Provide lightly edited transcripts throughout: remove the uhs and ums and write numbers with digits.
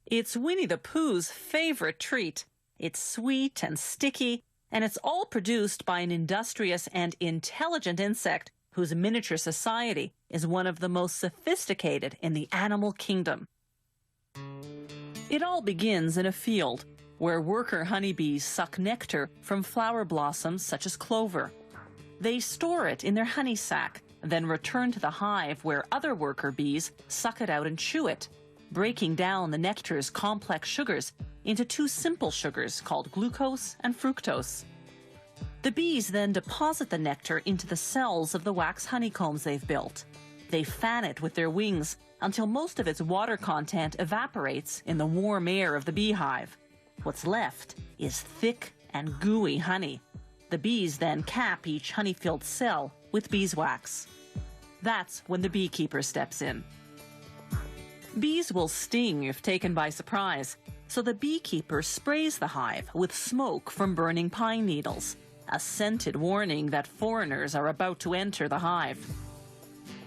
It's Winnie the Pooh's favorite treat. It's sweet and sticky, and it's all produced by an industrious and intelligent insect whose miniature society is one of the most sophisticated in the animal kingdom. It all begins in a field where worker honeybees suck nectar from flower blossoms such as clover. They store it in their honey sac, then return to the hive where other worker bees suck it out and chew it, breaking down the nectar's complex sugars into two simple sugars called glucose and fructose. The bees then deposit the nectar into the cells of the wax honeycombs they've built. They fan it with their wings until most of its water content evaporates in the warm air of the beehive. What's left is thick and gooey honey. The bees then cap each honey-filled cell with beeswax. That's when the beekeeper steps in. Bees will sting if taken by surprise, so the beekeeper sprays the hive with smoke from burning pine needles, a scented warning that foreigners are about to enter the hive.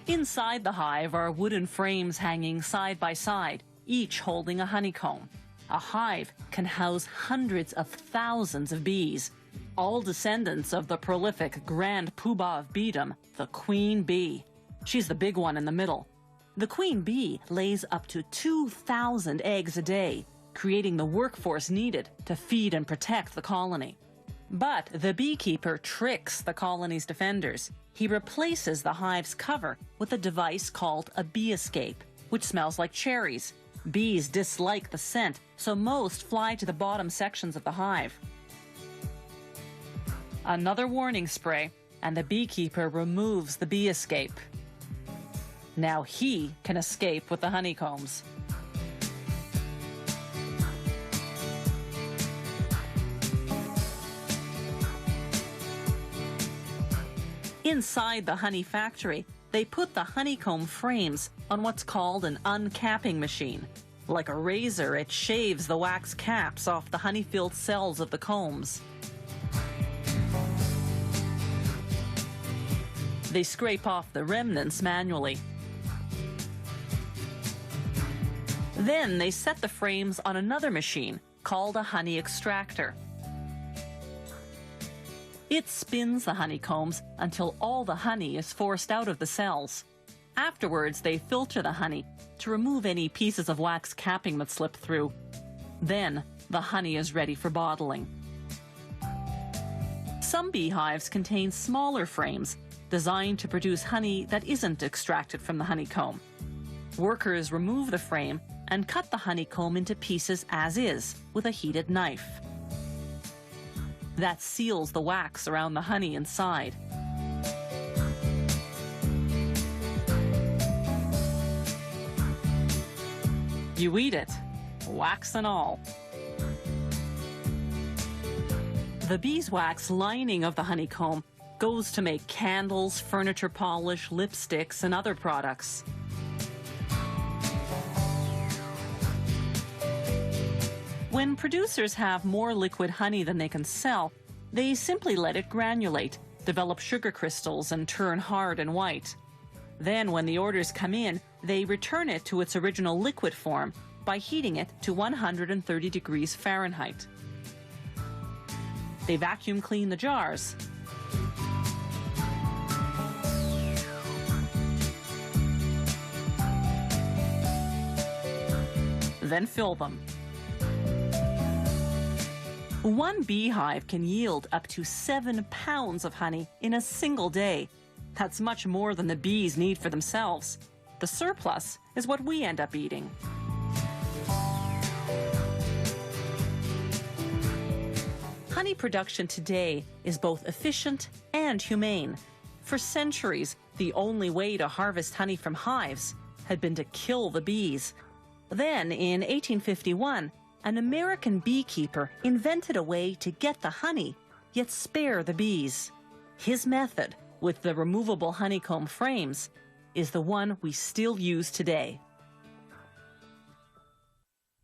Inside the hive are wooden frames hanging side by side, each holding a honeycomb. A hive can house hundreds of thousands of bees, all descendants of the prolific grand poobah of beedom, the queen bee. She's the big one in the middle. The queen bee lays up to 2,000 eggs a day, creating the workforce needed to feed and protect the colony. But the beekeeper tricks the colony's defenders. He replaces the hive's cover with a device called a bee escape, which smells like cherries. Bees dislike the scent, so most fly to the bottom sections of the hive. Another warning spray, and the beekeeper removes the bee escape. Now he can escape with the honeycombs. Inside the honey factory, they put the honeycomb frames on what's called an uncapping machine. Like a razor, it shaves the wax caps off the honey-filled cells of the combs. They scrape off the remnants manually. Then they set the frames on another machine called a honey extractor. It spins the honeycombs until all the honey is forced out of the cells. Afterwards, they filter the honey to remove any pieces of wax capping that slip through. Then, the honey is ready for bottling. Some beehives contain smaller frames designed to produce honey that isn't extracted from the honeycomb. Workers remove the frame and cut the honeycomb into pieces as is with a heated knife. That seals the wax around the honey inside. You eat it, wax and all. The beeswax lining of the honeycomb goes to make candles, furniture polish, lipsticks, and other products. When producers have more liquid honey than they can sell, they simply let it granulate, develop sugar crystals, and turn hard and white. Then, when the orders come in, they return it to its original liquid form by heating it to 130 degrees Fahrenheit. They vacuum clean the jars. Then fill them. One beehive can yield up to 7 pounds of honey in a single day. That's much more than the bees need for themselves. The surplus is what we end up eating. Honey production today is both efficient and humane. For centuries, the only way to harvest honey from hives had been to kill the bees. Then, in 1851, an American beekeeper invented a way to get the honey, yet spare the bees. His method, with the removable honeycomb frames, is the one we still use today.